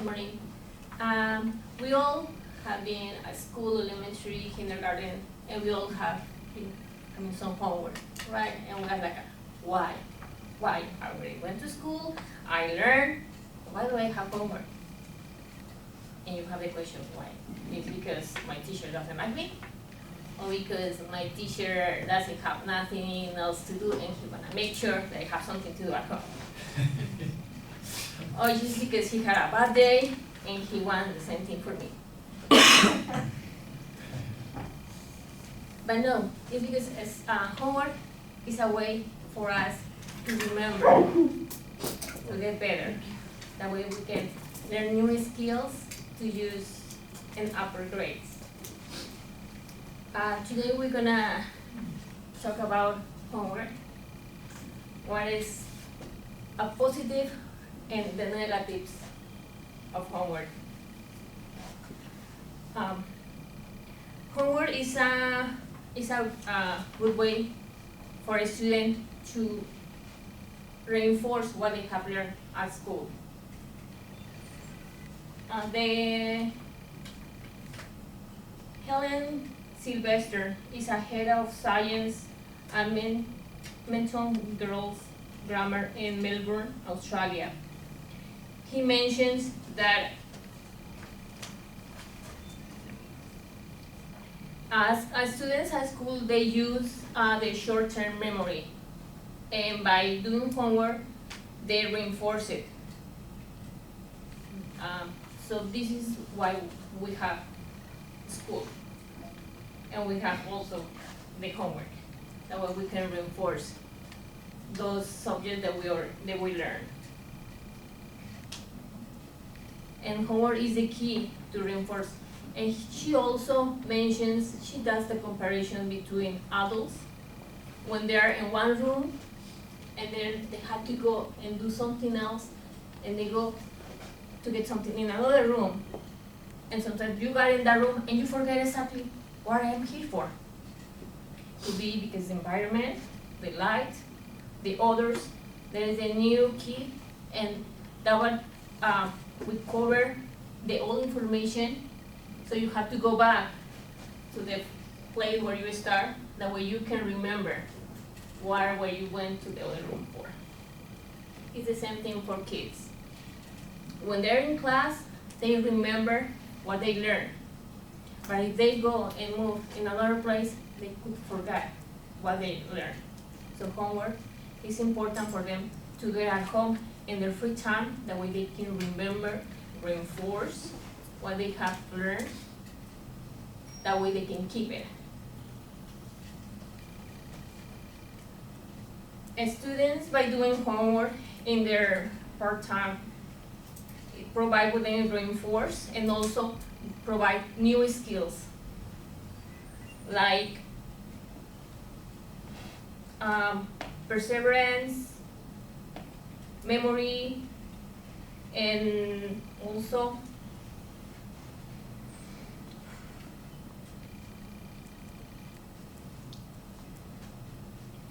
Good morning. We all have been at school, elementary, kindergarten, and we all have been having some homework, right? And we are like, why? Why? I already went to school, I learned, why do I have homework? And you have the question, why? It's because my teacher doesn't like me? Or because my teacher doesn't have nothing else to do and he wanna make sure that I have something to do at home? Or just because he had a bad day and he wants the same thing for me. But no, it's because homework is a way for us to remember, to get better. That way we can learn new skills to use in upper grades. Today we're gonna talk about homework. What is a positive and the negatives of homework. Homework is a good way for a student to reinforce what they have learned at school. Helen Sylvester is a head of science and Menton Girls Grammar in Melbourne, Australia. He mentions that as students at school, they use the short-term memory, and by doing homework, they reinforce it. So this is why we have school, and we have also the homework. That way we can reinforce those subjects that we learn. And homework is the key to reinforce. And she also mentions, she does the comparison between adults when they are in one room and then they have to go and do something else, and they go to get something in another room. And sometimes you got in that room and you forget exactly what I am here for. Could be because the environment, the light, the others, there is a new key, and that one we cover the old information, so you have to go back to the place where you start. That way you can remember where you went to the other room for. It's the same thing for kids. When they're in class, they remember what they learned. But if they go and move in another place, they could forget what they learned. So homework is important for them to get at home in their free time. That way they can remember, reinforce what they have learned. That way they can keep it. And students, by doing homework in their part-time, provide what they reinforce and also provide new skills like perseverance, memory, and also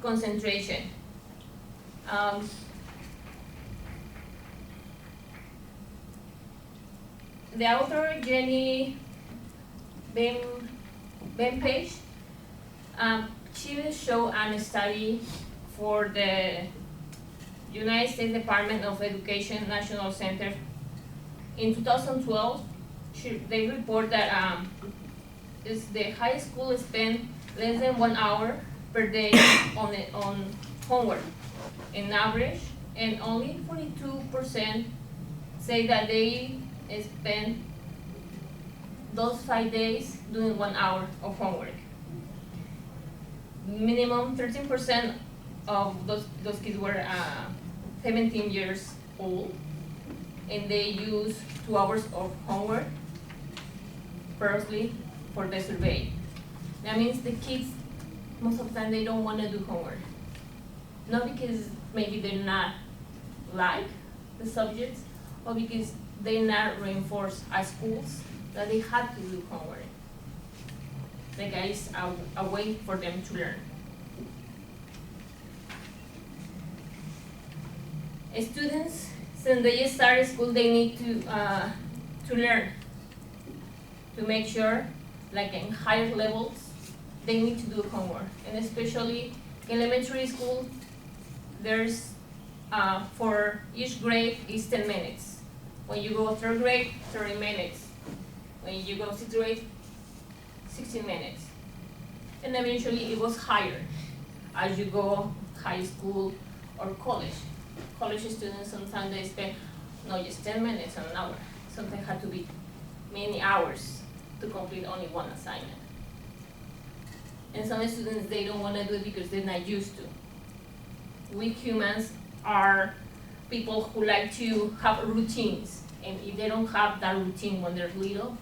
concentration. The author, Jenny Page, she showed a study for the United States Department of Education National Center. In 2012, they report that the high school spent less than 1 hour per day on homework in average, and only 42% say that they spend those 5 days doing 1 hour of homework. Minimum 13% of those kids were 17 years old, and they use 2 hours of homework firstly for the survey. That means the kids, most of the time, they don't want to do homework. Not because maybe they're not like the subjects, or because they're not reinforced at schools that they have to do homework. Like it's a way for them to learn. Students since they start school, they need to learn, to make sure, like in higher levels, they need to do homework. And especially elementary school, there's for each grade is 10 minutes. When you go third grade, 30 minutes. When you go sixth grade, 16 minutes. And eventually it was higher as you go high school or college. College students, sometimes they spend not just 10 minutes or an hour. Sometimes had to be many hours to complete only one assignment. And some students, they don't want to do it because they're not used to. We humans are people who like to have routines. And if they don't have that routine when they're little,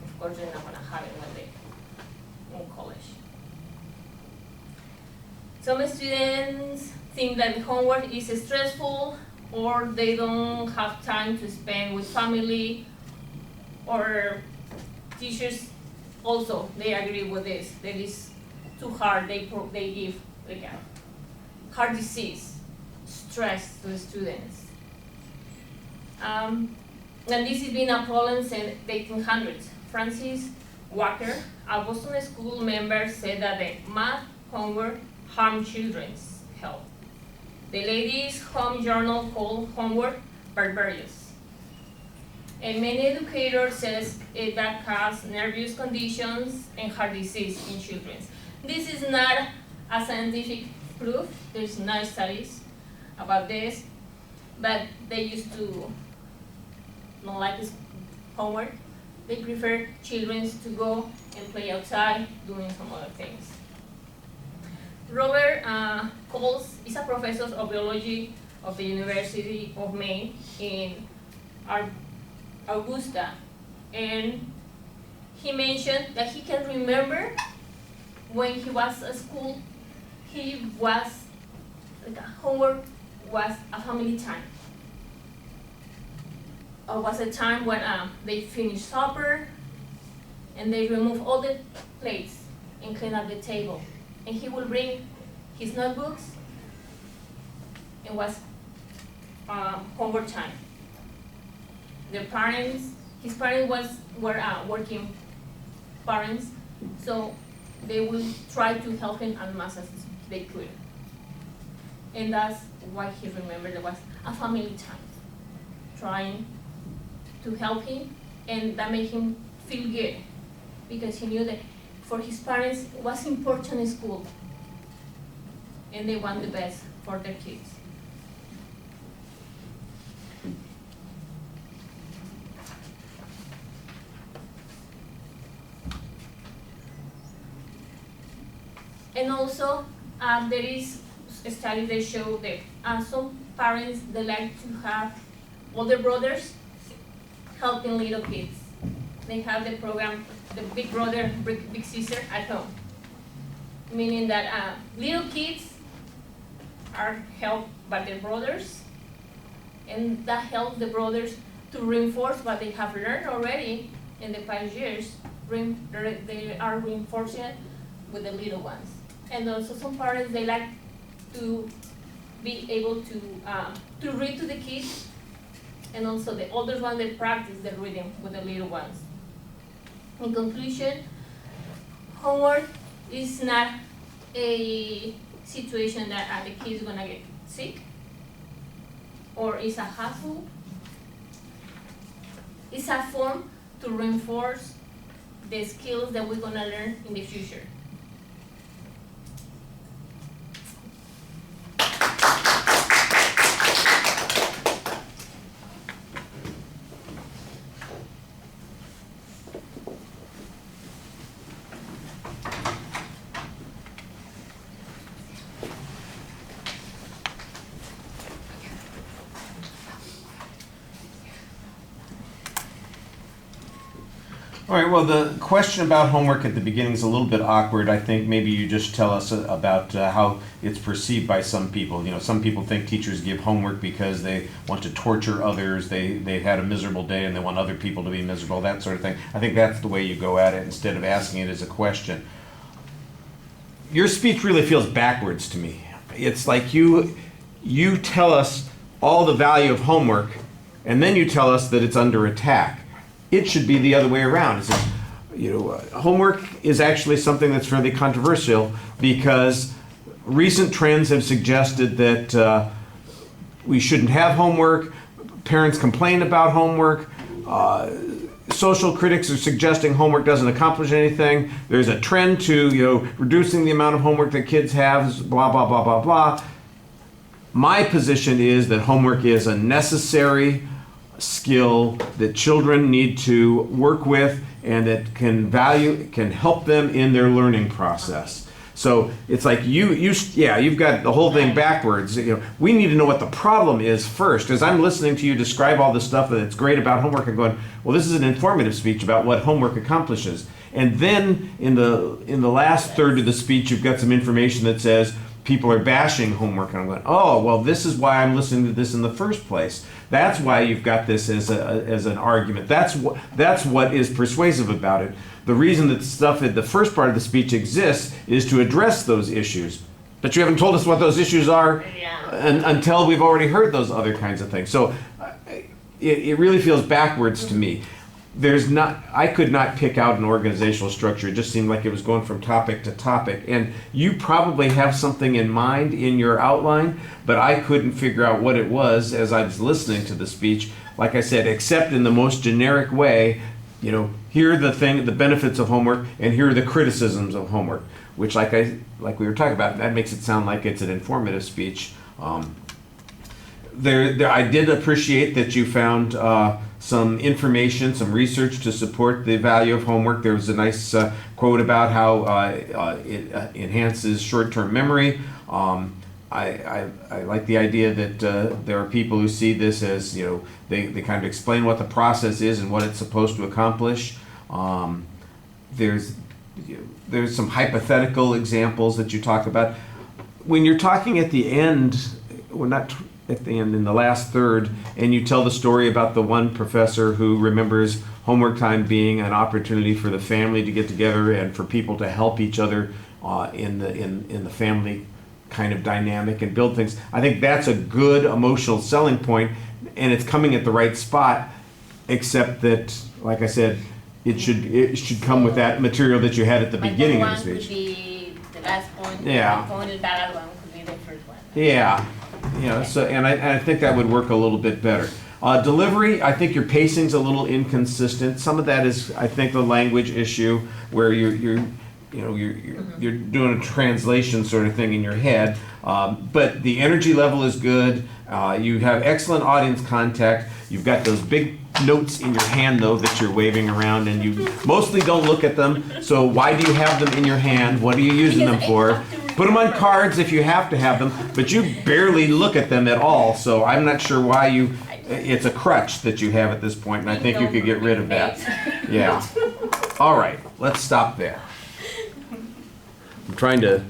of course they're not going to have it when they're in college. Some students think that homework is stressful, or they don't have time to spend with family, or teachers also, they agree with this, that it's too hard, they give like a heart disease, stress to the students. And this has been a problem since the 1800s. Francis Walker, a Boston school member, said that the math homework harmed children's health. The ladies' home journal called homework barbarous. And many educators says that causes nervous conditions and heart disease in children. This is not a scientific proof. There's no studies about this, but they used to not like this homework. They prefer children to go and play outside doing some other things. Robert Coles is a professor of biology of the University of Maine in Augusta, and he mentioned that he can remember when he was at school, homework was a family time. Was a time when they finished supper and they remove all the plates and clean up the table. And he will bring his notebooks and was homework time. His parents were working parents, so they will try to help him as much as they could. And that's why he remembered it was a family time, trying to help him, and that made him feel good, because he knew that for his parents it was important in school, and they want the best for their kids. And also, there is a study that show that some parents, they like to have older brothers helping little kids. They have the program, the big brother, big sister at home. Meaning that little kids are helped by their brothers, and that helps the brothers to reinforce what they have learned already in the past years. They are reinforcing it with the little ones. And also some parents, they like to be able to read to the kids, and also the older ones, they practice the reading with the little ones. In conclusion, homework is not a situation that the kids are gonna get sick, or is a hassle. It's a form to reinforce the skills that we're gonna learn in the future. All right, well, the question about homework at the beginning is a little bit awkward. I think maybe you just tell us about how it's perceived by some people. You know, some people think teachers give homework because they want to torture others, they had a miserable day and they want other people to be miserable, that sort of thing. I think that's the way you go at it instead of asking it as a question. Your speech really feels backwards to me. It's like you tell us all the value of homework, and then you tell us that it's under attack. It should be the other way around. It says, homework is actually something that's fairly controversial because recent trends have suggested that we shouldn't have homework. Parents complain about homework. Social critics are suggesting homework doesn't accomplish anything. There's a trend to reducing the amount of homework that kids have. Blah blah blah blah blah. My position is that homework is a necessary skill that children need to work with and that can help them in their learning process. So it's like you've got the whole thing backwards. We need to know what the problem is first. As I'm listening to you describe all the stuff that's great about homework, I'm going, well, this is an informative speech about what homework accomplishes. And then in the last third of the speech, you've got some information that says people are bashing homework, and I'm going, oh, well, this is why I'm listening to this in the first place. That's why you've got this as an argument. That's what is persuasive about it. The reason that stuff in the first part of the speech exists is to address those issues. But you haven't told us what those issues are until we've already heard those other kinds of things. So it really feels backwards to me. I could not pick out an organizational structure. It just seemed like it was going from topic to topic. And you probably have something in mind in your outline, but I couldn't figure out what it was as I was listening to the speech. Like I said, except in the most generic way, here are the benefits of homework, and here are the criticisms of homework, which like we were talking about, that makes it sound like it's an informative speech. I did appreciate that you found some information, some research to support the value of homework. There was a nice quote about how it enhances short-term memory. I like the idea that there are people who see this as, they kind of explain what the process is and what it's supposed to accomplish. There's some hypothetical examples that you talk about. When you're talking at the end, well, not at the end, in the last third, and you tell the story about the one professor who remembers homework time being an opportunity for the family to get together and for people to help each other in the family kind of dynamic and build things. I think that's a good emotional selling point, and it's coming at the right spot, except that, like I said, it should come with that material that you had at the beginning of the speech. Could be the last point. Yeah. The point in that one could be the first one. Yeah. So and I think that would work a little bit better. Delivery, I think your pacing's a little inconsistent. Some of that is, I think, the language issue where you're doing a translation sort of thing in your head. But the energy level is good. You have excellent audience contact. You've got those big notes in your hand, though, that you're waving around, and you mostly don't look at them. So why do you have them in your hand? What are you using them for? Put them on cards if you have to have them, but you barely look at them at all. So I'm not sure why it's a crutch that you have at this point, and I think you could get rid of that. Yeah. All right, let's stop there. I'm trying to